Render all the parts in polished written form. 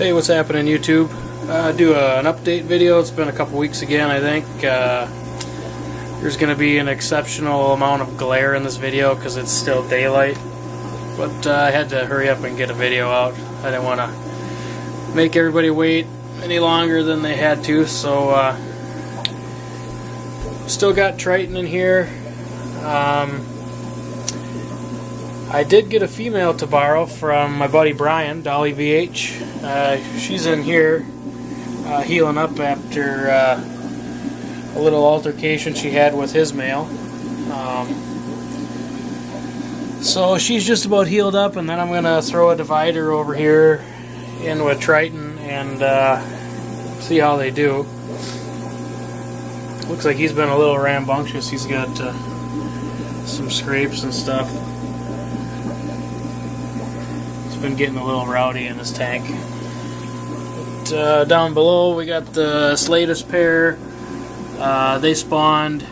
Hey, what's happening, YouTube? Do an update video. It's been a couple weeks again, I think. There's going to be an exceptional amount of glare in this video because it's still daylight. But I had to hurry up and get a video out. I didn't want to make everybody wait any longer than they had to, so still got Triton in here. I did get a female to borrow from my buddy Brian, Dolly VH. She's in here healing up after a little altercation she had with his male. So she's just about healed up, and then I'm going to throw a divider over here in with Triton and see how they do. Looks like he's been a little rambunctious. He's got some scrapes and stuff. Been getting a little rowdy in his tank. But, down below we got the Slates pair. They spawned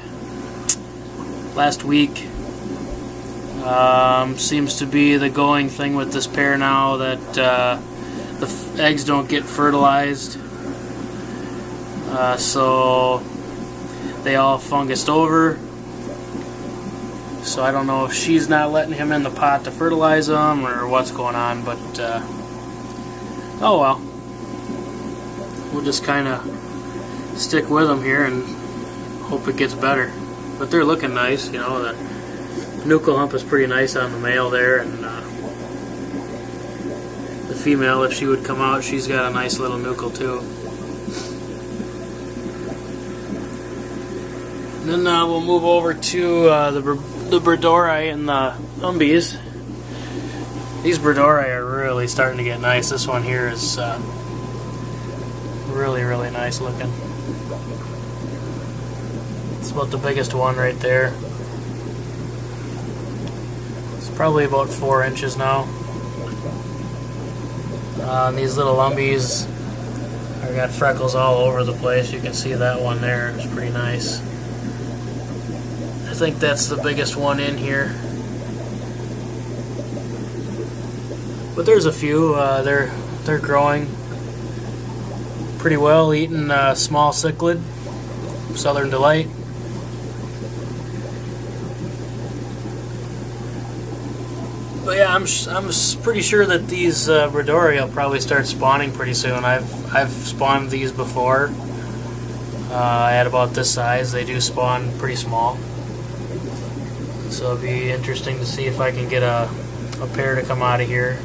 last week. Seems to be the going thing with this pair now that the eggs don't get fertilized, so they all fungused over. So I don't know if she's not letting him in the pot to fertilize them or what's going on, but oh well. We'll just kind of stick with them here and hope it gets better. But they're looking nice, you know. The nuchal hump is pretty nice on the male there, and the female, if she would come out, she's got a nice little nuchal too. And then we'll move over to the Lubridora and the Umbees. These Lubridora are really starting to get nice. This one here is really, really nice looking. It's about the biggest one right there. It's probably about 4 inches now. And these little Umbees have got freckles all over the place. You can see that one there. It's pretty nice. I think that's the biggest one in here. But there's a few. They're growing pretty well, eating small cichlid, Southern Delight. But yeah, I'm pretty sure that these Lubridora will probably start spawning pretty soon. I've spawned these before. At about this size, they do spawn pretty small. So it'll be interesting to see if I can get a pair to come out of here.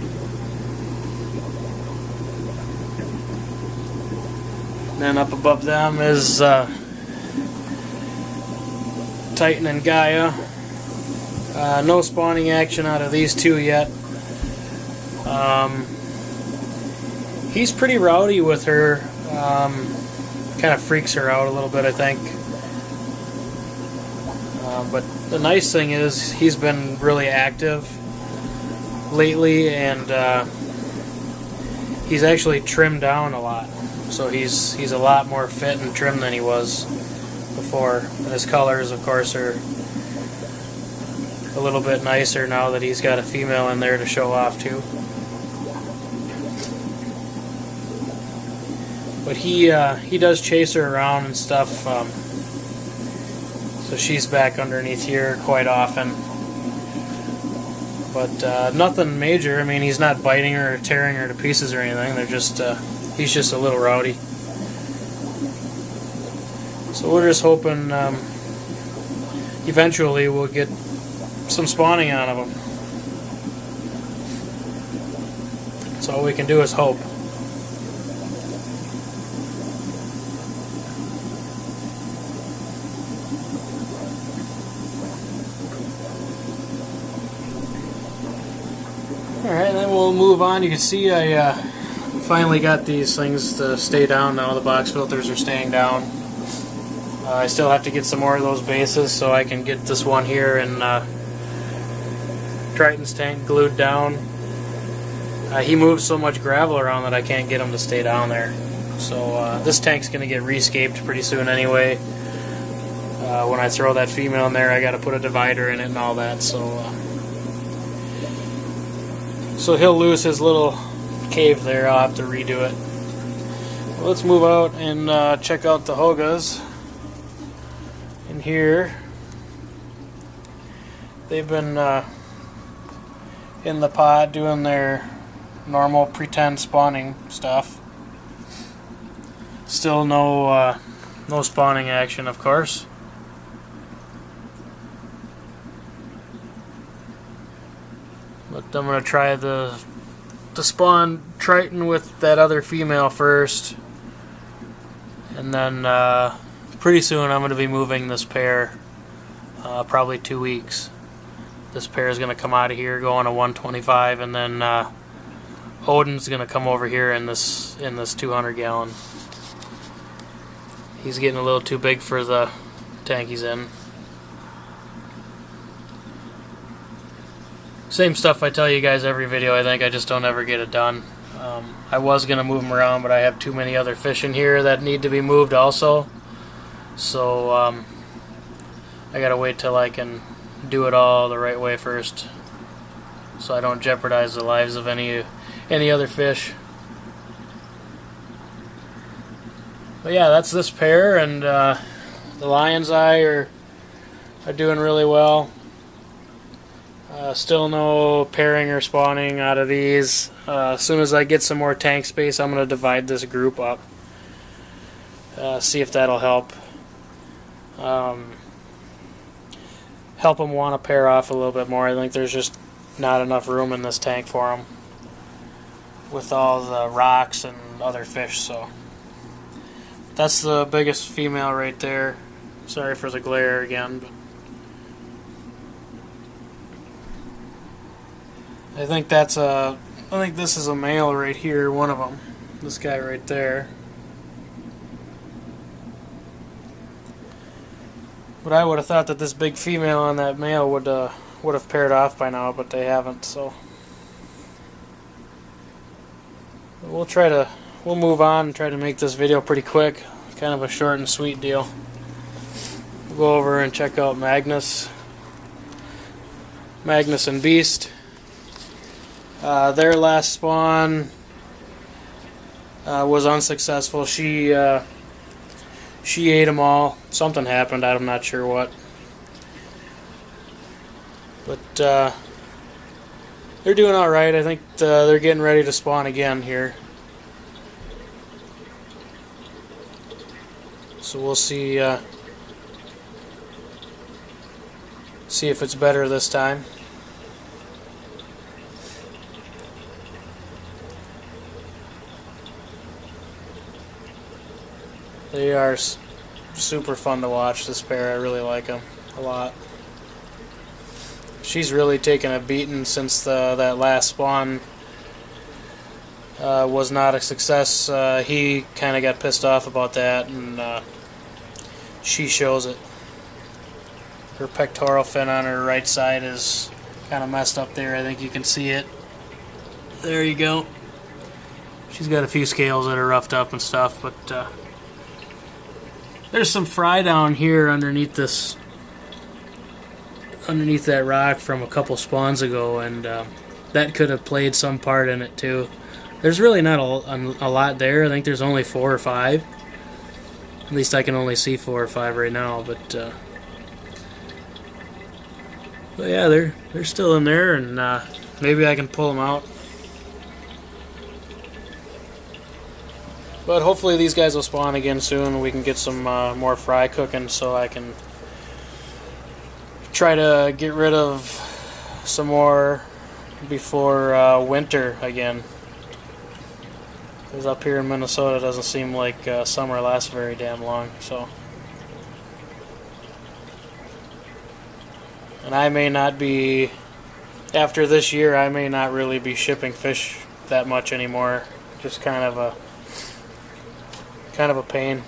And then up above them is Triton and Gaia. No spawning action out of these two yet. He's pretty rowdy with her. Kind of freaks her out a little bit, I think. But the nice thing is he's been really active lately, and he's actually trimmed down a lot. So he's a lot more fit and trim than he was before. And his colors, of course, are a little bit nicer now that he's got a female in there to show off too. But he does chase her around and stuff. So she's back underneath here quite often. But nothing major. I mean, he's not biting her or tearing her to pieces or anything. They're just he's just a little rowdy. So we're just hoping eventually we'll get some spawning out of him. So all we can do is hope. Alright, then we'll move on. You can see I finally got these things to stay down now. The box filters are staying down. I still have to get some more of those bases so I can get this one here in Triton's tank glued down. He moves so much gravel around that I can't get him to stay down there. So this tank's going to get rescaped pretty soon anyway. When I throw that female in there, I got to put a divider in it and all that. So he'll lose his little cave there. I'll have to redo it. Well, let's move out and check out the Hogas. In here, they've been in the pod doing their normal pretend spawning stuff. Still no spawning action, of course. But I'm gonna try to spawn Triton with that other female first, and then pretty soon I'm gonna be moving this pair. Probably 2 weeks. This pair is gonna come out of here, going to 125, and then Odin's gonna come over here in this 200 gallon. He's getting a little too big for the tank he's in. Same stuff I tell you guys every video, I think. I just don't ever get it done. I was going to move them around, but I have too many other fish in here that need to be moved also. So I got to wait till I can do it all the right way first, so I don't jeopardize the lives of any other fish. But yeah, that's this pair, and the Lion's Eye are doing really well. Still no pairing or spawning out of these. As soon as I get some more tank space, I'm going to divide this group up. See if that'll help. Help them want to pair off a little bit more. I think there's just not enough room in this tank for them with all the rocks and other fish. So that's the biggest female right there. Sorry for the glare again, but I think this is a male right here, one of them. This guy right there. But I would have thought that this big female and that male would have paired off by now, but they haven't. So we'll move on and try to make this video pretty quick. Kind of a short and sweet deal. We'll go over and check out Magnus and Beast. Their last spawn was unsuccessful. She ate them all. Something happened. I'm not sure what. But they're doing all right. I think they're getting ready to spawn again here. So we'll see if it's better this time. They are super fun to watch, this pair. I really like them a lot. She's really taken a beating since that last spawn was not a success. He kind of got pissed off about that, and she shows it. Her pectoral fin on her right side is kind of messed up there. I think you can see it. There you go. She's got a few scales that are roughed up and stuff, but there's some fry down here underneath that rock from a couple spawns ago, and that could have played some part in it too. There's really not a lot there. I think there's only 4 or 5. At least I can only see 4 or 5 right now, but yeah, they're still in there, and maybe I can pull them out. But hopefully these guys will spawn again soon, and we can get some more fry cooking, so I can try to get rid of some more before winter again. Because up here in Minnesota, it doesn't seem like summer lasts very damn long. So, and I may not be, after this year, I may not really be shipping fish that much anymore. Just kind of a pain.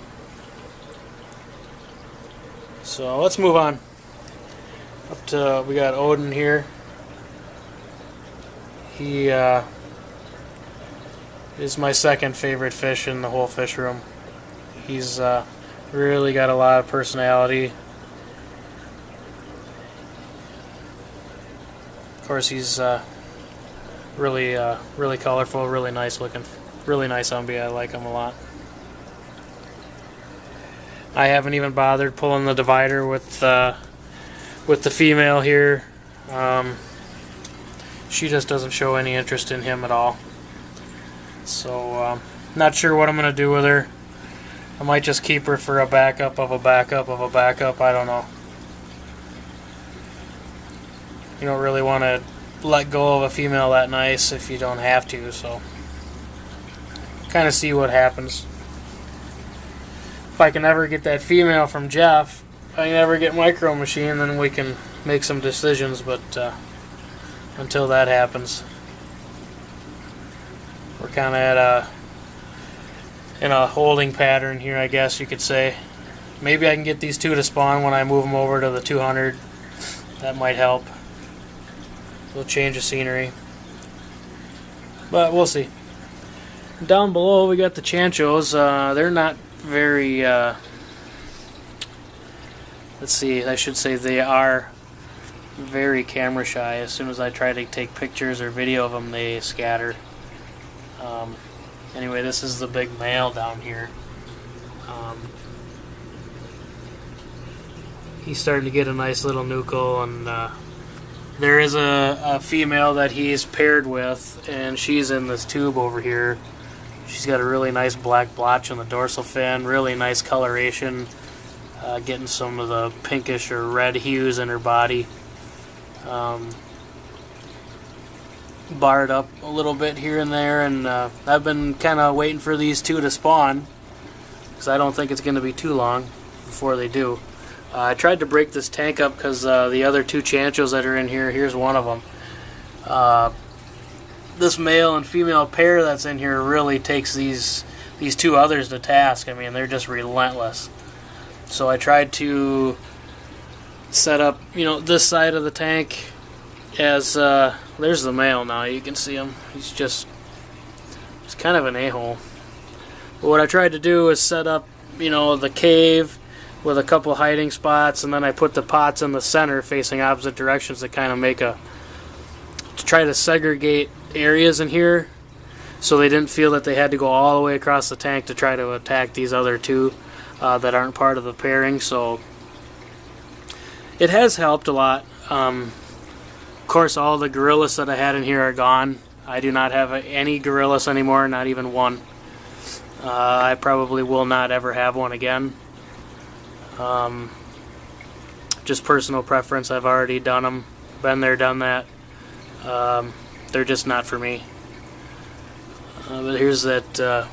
So let's move on. Up to, we got Odin here. He is my second favorite fish in the whole fish room. He's really got a lot of personality. Of course, he's Really, really colorful, really nice looking, really nice Umbee. I like them a lot. I haven't even bothered pulling the divider with the female here. She just doesn't show any interest in him at all. So, not sure what I'm going to do with her. I might just keep her for a backup of a backup of a backup. I don't know. You don't really want to let go of a female that nice if you don't have to, so kind of see what happens. If I can ever get that female from Jeff, if I can ever get Micro Machine, then we can make some decisions, but until that happens, we're kind of in a holding pattern here, I guess you could say. Maybe I can get these two to spawn when I move them over to the 200. That might help. A little change of scenery. But we'll see. Down below we got the Chanchos. They're not very... let's see, I should say they are very camera shy. As soon as I try to take pictures or video of them, they scatter. Anyway, this is the big male down here. He's starting to get a nice little nuchal, and there is a female that he's paired with, and she's in this tube over here. She's got a really nice black blotch on the dorsal fin, really nice coloration, getting some of the pinkish or red hues in her body. Barred up a little bit here and there, and I've been kind of waiting for these two to spawn, because I don't think it's going to be too long before they do. I tried to break this tank up because the other two Chanchos that are in here, here's one of them. This male and female pair that's in here really takes these two others to task. I mean, they're just relentless. So I tried to set up, you know, this side of the tank as there's the male now. You can see him. He's kind of an a-hole. But what I tried to do is set up, you know, the cave with a couple hiding spots, and then I put the pots in the center facing opposite directions to kind of to try to segregate areas in here so they didn't feel that they had to go all the way across the tank to try to attack these other two that aren't part of the pairing. So it has helped a lot. Of course, all the gorillas that I had in here are gone. I do not have any gorillas anymore, not even one. I probably will not ever have one again. Just personal preference. I've already done them, been there, done that. They're just not for me. But here's that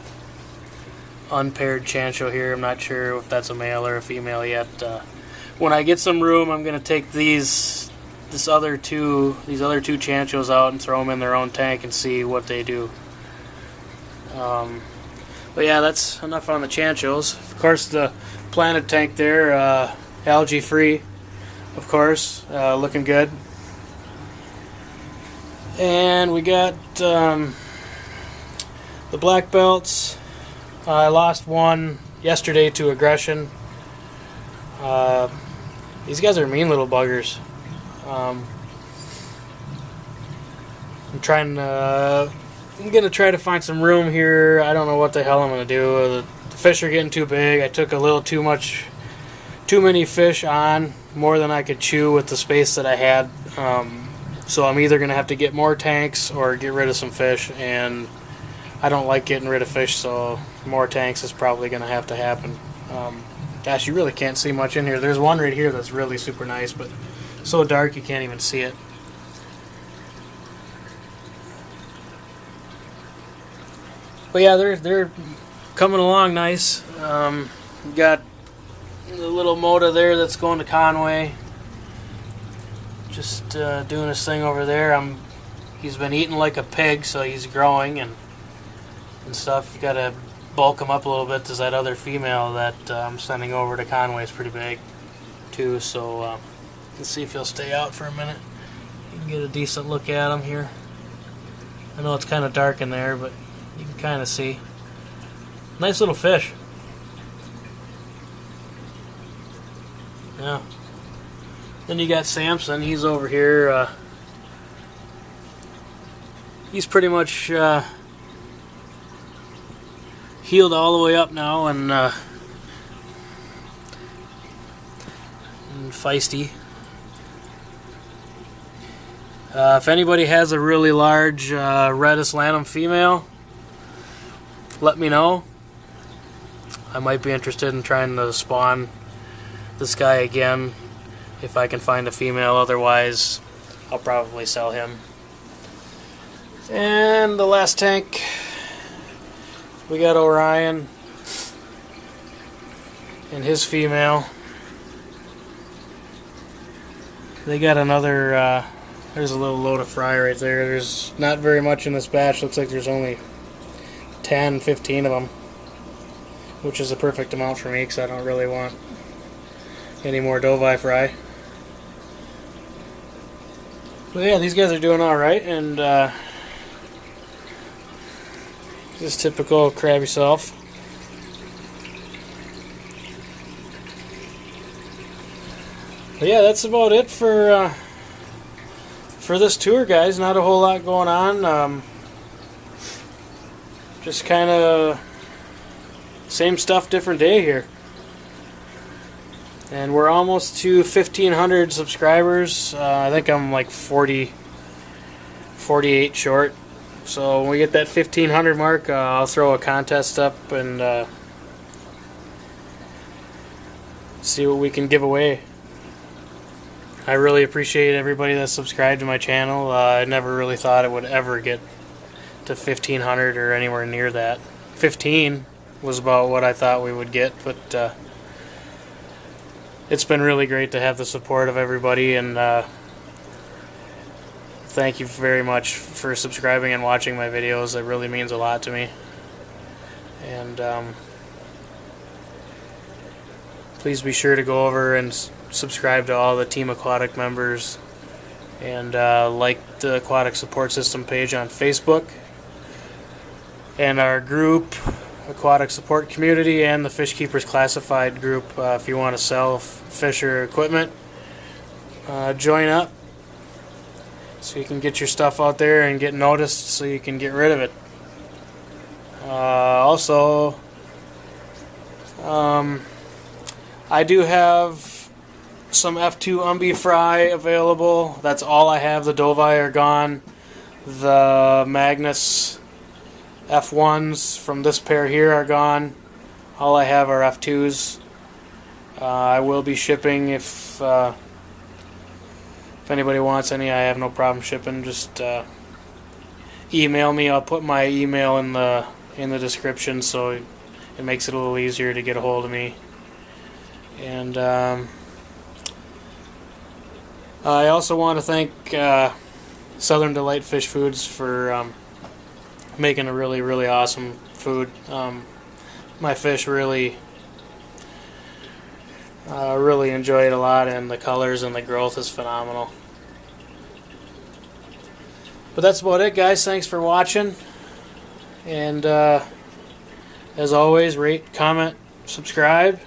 unpaired Chancho here. I'm not sure if that's a male or a female yet. When I get some room, I'm going to take these other two Chanchos out and throw them in their own tank and see what they do. But yeah, that's enough on the Chanchos. Of course, the planted tank there, algae free, of course, looking good. And we got the black belts. I lost one yesterday to aggression. These guys are mean little buggers. I'm gonna try to find some room here. I don't know what the hell I'm gonna do. The fish are getting too big. I took a little too many fish on, more than I could chew with the space that I had. So I'm either gonna have to get more tanks or get rid of some fish, and I don't like getting rid of fish, so more tanks is probably gonna have to happen. Gosh, you really can't see much in here. There's one right here that's really super nice, but so dark you can't even see it. But yeah, they're coming along nice. Got the little Moda there that's going to Conway. Just doing his thing over there. He's been eating like a pig, so he's growing and stuff. You gotta bulk him up a little bit, because that other female that I'm sending over to Conway is pretty big too. So let's see if he'll stay out for a minute. You can get a decent look at him here. I know it's kind of dark in there, but you can kind of see. Nice little fish. Yeah. Then you got Samson. He's over here he's pretty much healed all the way up now and feisty. If anybody has a really large red Aslanum female, let me know. I might be interested in trying to spawn this guy again if I can find a female. Otherwise, I'll probably sell him. And the last tank, we got Orion and his female. They got another, there's a little load of fry right there. There's not very much in this batch. Looks like there's only 10, 15 of them, which is a perfect amount for me because I don't really want any more Dovi fry. But yeah, these guys are doing alright, and just typical crab yourself. But yeah, that's about it for this tour, guys. Not a whole lot going on. Just kind of same stuff, different day here. And we're almost to 1,500 subscribers. I think I'm like 48 short. So when we get that 1,500 mark, I'll throw a contest up and see what we can give away. I really appreciate everybody that subscribed to my channel. I never really thought it would ever get to 1,500 or anywhere near that. 15 was about what I thought we would get, but it's been really great to have the support of everybody, and thank you very much for subscribing and watching my videos. It really means a lot to me. And please be sure to go over and subscribe to all the Team Aquatic members, and like the Aquatic Support System page on Facebook, and our group, Aquatic Support Community, and the Fish Keepers Classified group. If you want to sell fish or equipment, join up so you can get your stuff out there and get noticed so you can get rid of it. Also, I do have some F2 Umbee fry available. That's all I have. The Dovi are gone. The Magnus F1s from this pair here are gone. All I have are F2s. I will be shipping if anybody wants any. I have no problem shipping. Just email me. I'll put my email in the description so it makes it a little easier to get a hold of me. And I also want to thank Southern Delight Fish Foods for making a really, really awesome food. My fish really enjoy it a lot, and the colors and the growth is phenomenal. But that's about it, guys. Thanks for watching, and as always, rate, comment, subscribe,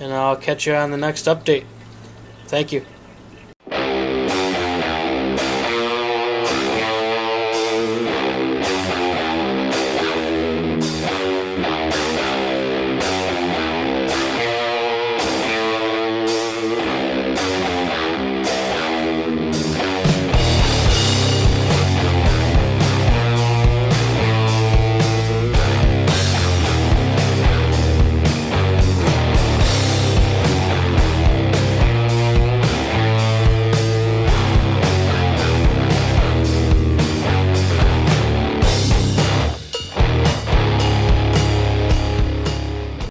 and I'll catch you on the next update. Thank you.